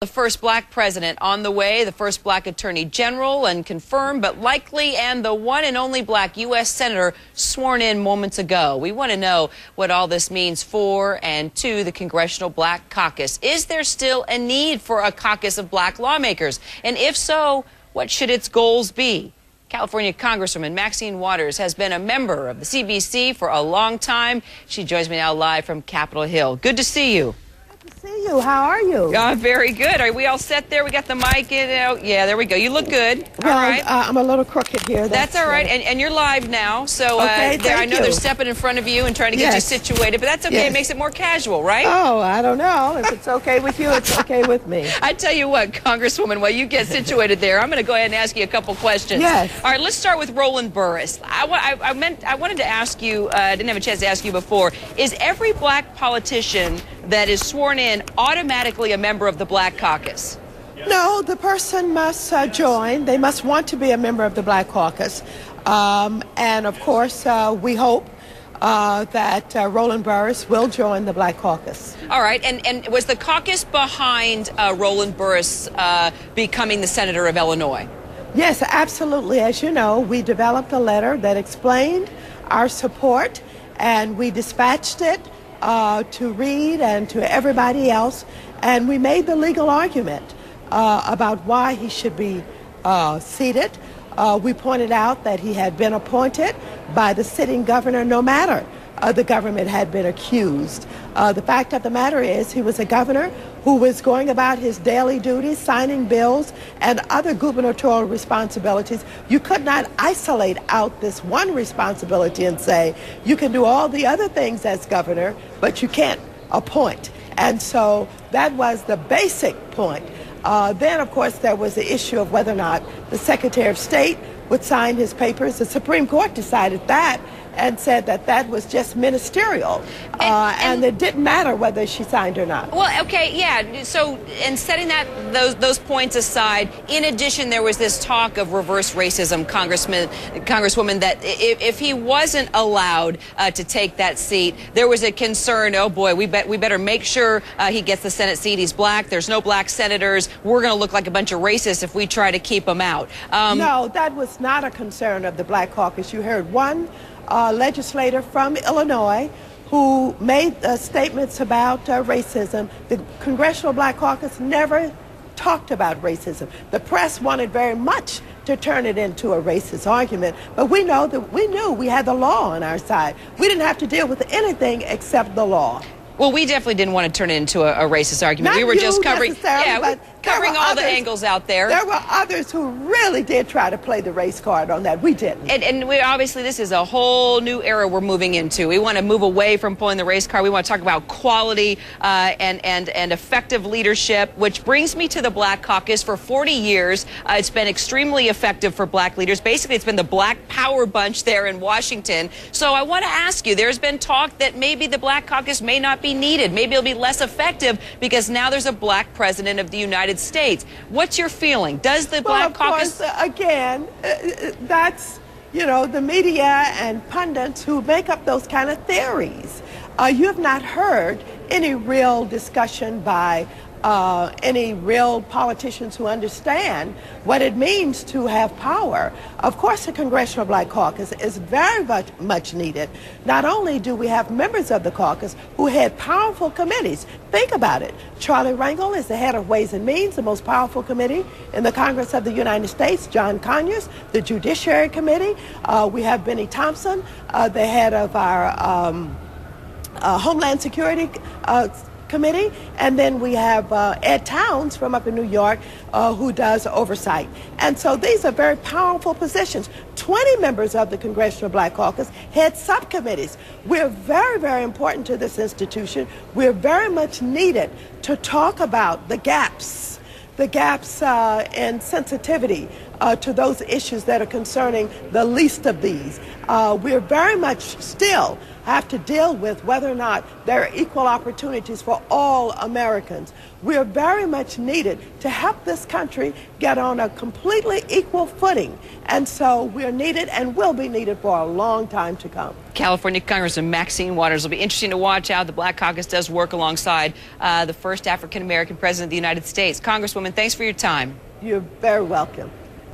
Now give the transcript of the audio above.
The first black president on the way, the first black attorney general and confirmed but likely, and the one and only black U.S. senator sworn in moments ago. We want to know what all this means for and to the Congressional Black Caucus. Is there still a need for a caucus of black lawmakers? And if so, what should its goals be? California Congresswoman Maxine has been a member of the CBC for a long time. She joins me now live from Capitol Hill. Good to see you. See you. How are you? Very good. Are we all set there? We got the mic in. Yeah, there we go. You look good. Well, all right. I'm a little crooked here. That's all right. And you're live now. So okay, I know they're stepping in front of you and trying to get you situated, but that's okay. It makes it more casual, right? Oh, I don't know. If it's okay with you, it's okay with me. I tell you what, Congresswoman, while you get situated there, I'm going to go ahead and ask you a couple questions. Yes. All right, let's start with Roland Burris. I wanted to ask you, I didn't have a chance to ask you before, is every black politician that is sworn in automatically a member of the Black Caucus? No, the person must join. They must want to be a member of the Black Caucus. And of course, we hope that Roland Burris will join the Black Caucus. All right. And was the caucus behind Roland Burris becoming the senator of Illinois? Yes, absolutely. As you know, we developed a letter that explained our support, and we dispatched it to Reed and to everybody else, and we made the legal argument about why he should be seated. We pointed out that he had been appointed by the sitting governor no matter the government had been accused. The fact of the matter is he was a governor who was going about his daily duties, signing bills and other gubernatorial responsibilities. You could not isolate out this one responsibility and say you can do all the other things as governor, but you can't appoint. And so that was the basic point. Then, of course, there was the issue of whether or not the Secretary of State would sign his papers. The Supreme Court decided that and said that that was just ministerial, and it didn't matter whether she signed or not. Well, okay, yeah. So, and setting those points aside, in addition, there was this talk of reverse racism, Congresswoman, that if he wasn't allowed to take that seat, there was a concern. Oh boy, we better make sure he gets the Senate seat. He's black. There's no black senators. We're going to look like a bunch of racists if we try to keep him out. No, that was not a concern of the Black Caucus. You heard one legislator from Illinois who made statements about racism. The Congressional Black Caucus never talked about racism. The press wanted very much to turn it into a racist argument, but we knew we had the law on our side. We didn't have to deal with anything except the law. Well, we definitely didn't want to turn it into a racist argument. We were just covering, covering all the angles out there. There were others who really did try to play the race card on that. We didn't. And we obviously, this is a whole new era we're moving into. We want to move away from pulling the race card. We want to talk about quality and effective leadership, which brings me to the Black Caucus. For 40 years, it's been extremely effective for black leaders. Basically, it's been the Black Power Bunch there in Washington. So I want to ask you, there's been talk that maybe the Black Caucus may not be needed. Maybe it'll be less effective because now there's a black president of the United States. What's your feeling? Does the Black Caucus... Course, again, that's, the media and pundits who make up those kind of theories. You have not heard any real discussion by any real politicians who understand what it means to have power. Of course, the Congressional Black Caucus is very much needed. Not only do we have members of the caucus who head powerful committees. Think about it. Charlie Rangel is the head of Ways and Means, the most powerful committee in the Congress of the United States. John Conyers, the Judiciary Committee. We have Benny Thompson, the head of our Homeland Security Committee, and then we have Ed Towns from up in New York who does oversight. And so these are very powerful positions. 20 members of the Congressional Black Caucus head subcommittees. We're very, very important to this institution. We're very much needed to talk about the gaps in sensitivity to those issues that are concerning the least of these. We're very much still have to deal with whether or not there are equal opportunities for all Americans. We're very much needed to help this country get on a completely equal footing. And so we're needed and will be needed for a long time to come. California Congresswoman Maxine Waters. Will be interesting to watch how the Black Caucus does work alongside the first African-American president of the United States. Congresswoman, thanks for your time. You're very welcome.